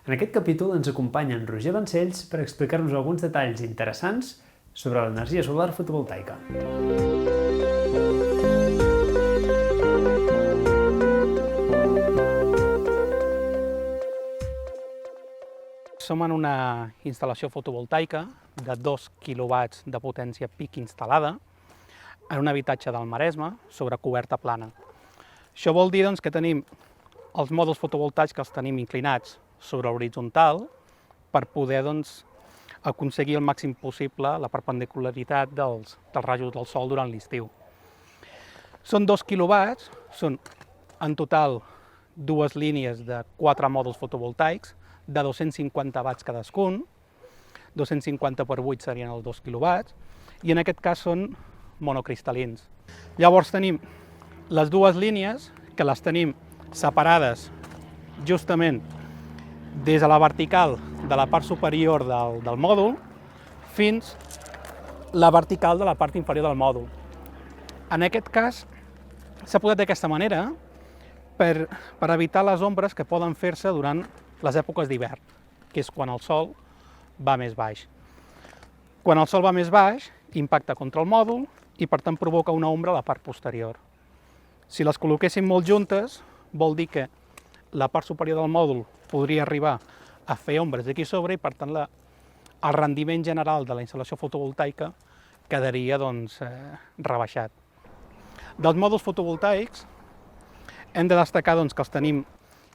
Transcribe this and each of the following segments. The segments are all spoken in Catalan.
En aquest capítol ens acompanya en Roger Vancells per explicar-nos alguns detalls interessants sobre l'energia solar fotovoltaica. Som en una instal·lació fotovoltaica de 2 kW de potència pic instal·lada en un habitatge del Maresme sobre coberta plana. Això vol dir que tenim els mòduls fotovoltaics que els tenim inclinats sobre l'horitzontal per poder aconseguir el màxim possible la perpendicularitat dels rajos del sol durant l'estiu. Són 2 kW, són en total dues línies de 4 mòduls fotovoltaics de 250 watts cadascun, 250 per 8 serien els 2 kW, i en aquest cas són monocristal·lins. Llavors tenim les dues línies, que les tenim separades justament des de la vertical de la part superior del mòdul fins la vertical de la part inferior del mòdul. En aquest cas s'ha posat d'aquesta manera per evitar les ombres que poden fer-se durant les èpoques d'hivern, que és quan el sol va més baix. Quan el sol va més baix, impacta contra el mòdul i per tant provoca una ombra a la part posterior. Si les col·loquéssim molt juntes, vol dir que la part superior del mòdul podria arribar a fer ombres aquí sobre i per tant el rendiment general de la instal·lació fotovoltaica quedaria rebaixat. Dels mòduls fotovoltaics hem de destacar que els tenim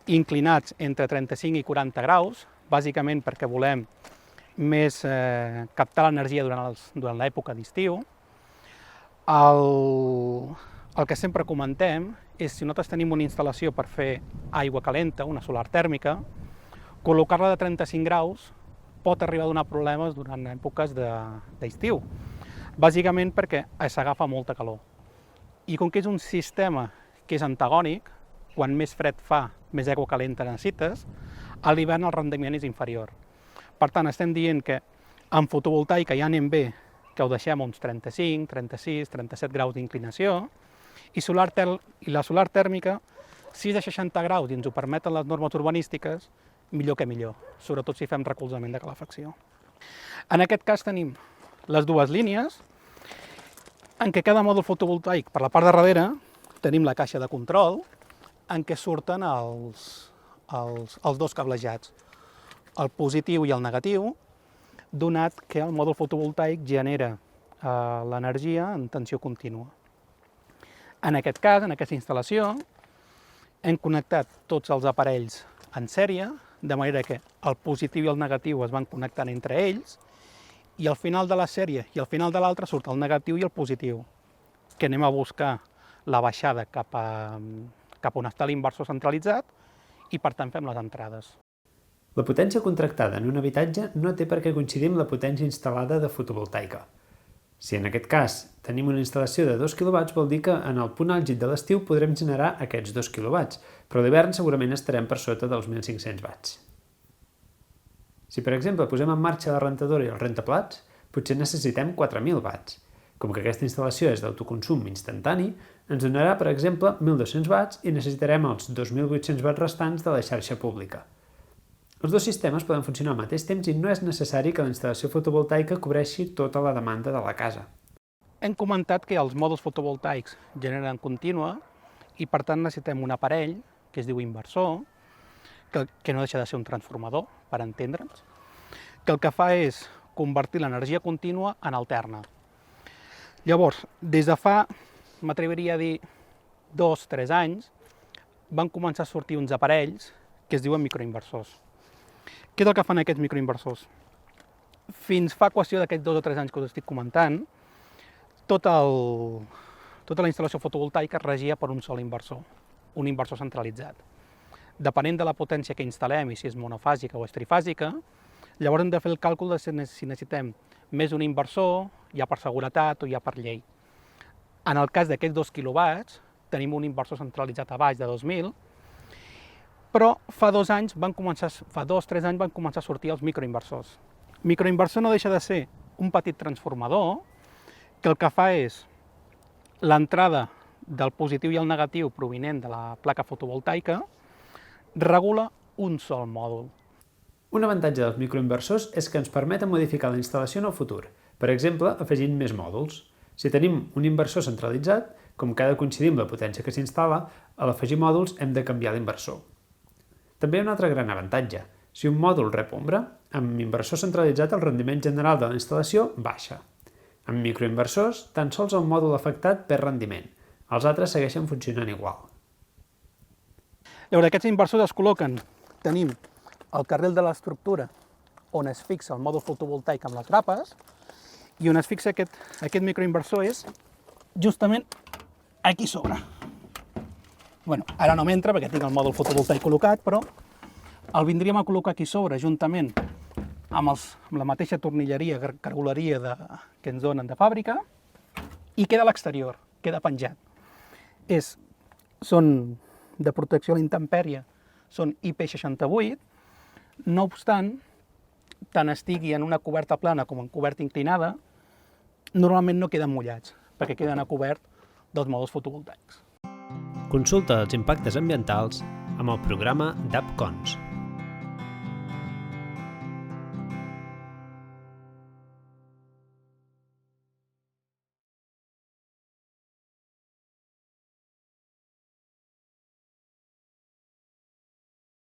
inclinats entre 35 i 40 graus, bàsicament perquè volem més captar l'energia durant l'època d'estiu. El que sempre comentem és si nosaltres tenim una instal·lació per fer aigua calenta, una solar tèrmica, col·locar-la de 35 graus pot arribar a donar problemes durant èpoques d'estiu, bàsicament perquè s'agafa molta calor. I com que és un sistema que és antagònic, quan més fred fa, més aigua calenta necessites, a l'hivern el rendiment és inferior. Per tant, estem dient que en fotovoltaica ja anem bé que ho deixem uns 35, 36, 37 graus d'inclinació, i la solar tèrmica, si és de 60 graus i ens ho permeten les normes urbanístiques, millor que millor, sobretot si fem recolzament de calefacció. En aquest cas tenim les dues línies, en què cada mòdul fotovoltaic, per la part de darrere, tenim la caixa de control, en què surten els dos cablejats, el positiu i el negatiu, donat que el mòdul fotovoltaic genera l'energia en tensió contínua. En aquest cas, en aquesta instal·lació, hem connectat tots els aparells en sèrie, de manera que el positiu i el negatiu es van connectant entre ells, i al final de la sèrie i al final de l'altra surt el negatiu i el positiu, que anem a buscar la baixada cap on està l'inversor centralitzat i, per tant, fem les entrades. La potència contractada en un habitatge no té per què coincidir amb la potència instal·lada de fotovoltaica. Si en aquest cas tenim una instal·lació de 2 kW, vol dir que en el punt àlgid de l'estiu podrem generar aquests 2 kW, però a l'hivern segurament estarem per sota dels 1.500 watts. Si, per exemple, posem en marxa la rentadora i el rentaplats, potser necessitem 4.000 watts. Com que aquesta instal·lació és d'autoconsum instantani, ens donarà, per exemple, 1.200 watts i necessitarem els 2.800 watts restants de la xarxa pública. Els dos sistemes poden funcionar al mateix temps i no és necessari que la instal·lació fotovoltaica cobreixi tota la demanda de la casa. Hem comentat que els mòduls fotovoltaics generen contínua i, per tant, necessitem un aparell, que es diu inversor, que no deixa de ser un transformador, per entendre'ns, que el que fa és convertir l'energia contínua en alterna. Llavors, des de fa, m'atreviria a dir, 2-3 anys, van començar a sortir uns aparells que es diuen microinversors. Què és el que fan aquests microinversors? Fins fa qüestió d'aquests 2 o 3 anys que us estic comentant, tota la instal·lació fotovoltaica es regia per un sol inversor, un inversor centralitzat. Depenent de la potència que instal·lem i si és monofàsica o és trifàsica, llavors hem de fer el càlcul de si necessitem més d'un inversor, ja per seguretat o ja per llei. En el cas d'aquests 2 kW, tenim un inversor centralitzat a baix de 2.000, però fa 2-3 anys van començar a sortir els microinversors. Microinversor no deixa de ser un petit transformador que el que fa és l'entrada del positiu i el negatiu provinent de la placa fotovoltaica regula un sol mòdul. Un avantatge dels microinversors és que ens permeten modificar la instal·lació en el futur, per exemple, afegint més mòduls. Si tenim un inversor centralitzat, com que ha de coincidir amb la potència que s'instal·la, a l'afegir mòduls hem de canviar l'inversor. També hi ha un altre gran avantatge. Si un mòdul rep ombra, amb inversor centralitzat el rendiment general de la instal·lació baixa. Amb microinversors, tan sols el mòdul afectat perd rendiment. Els altres segueixen funcionant igual. Llavors, aquests inversors es col·loquen. Tenim el carril de l'estructura on es fixa el mòdul fotovoltaic amb les grapes i on es fixa aquest microinversor és justament aquí sobre. Bueno, ara no m'entra perquè tinc el mòdul fotovoltaic col·locat, però el vindríem a col·locar aquí sobre juntament amb la mateixa tornilleria, cargoleria que ens donen de fàbrica i queda a l'exterior, queda penjat. Són de protecció a la intempèrie, són IP68, no obstant, tant estigui en una coberta plana com en coberta inclinada, normalment no queden mullats, perquè queden a cobert dels mòduls fotovoltaics. Consulta els impactes ambientals amb el programa d'AppCons.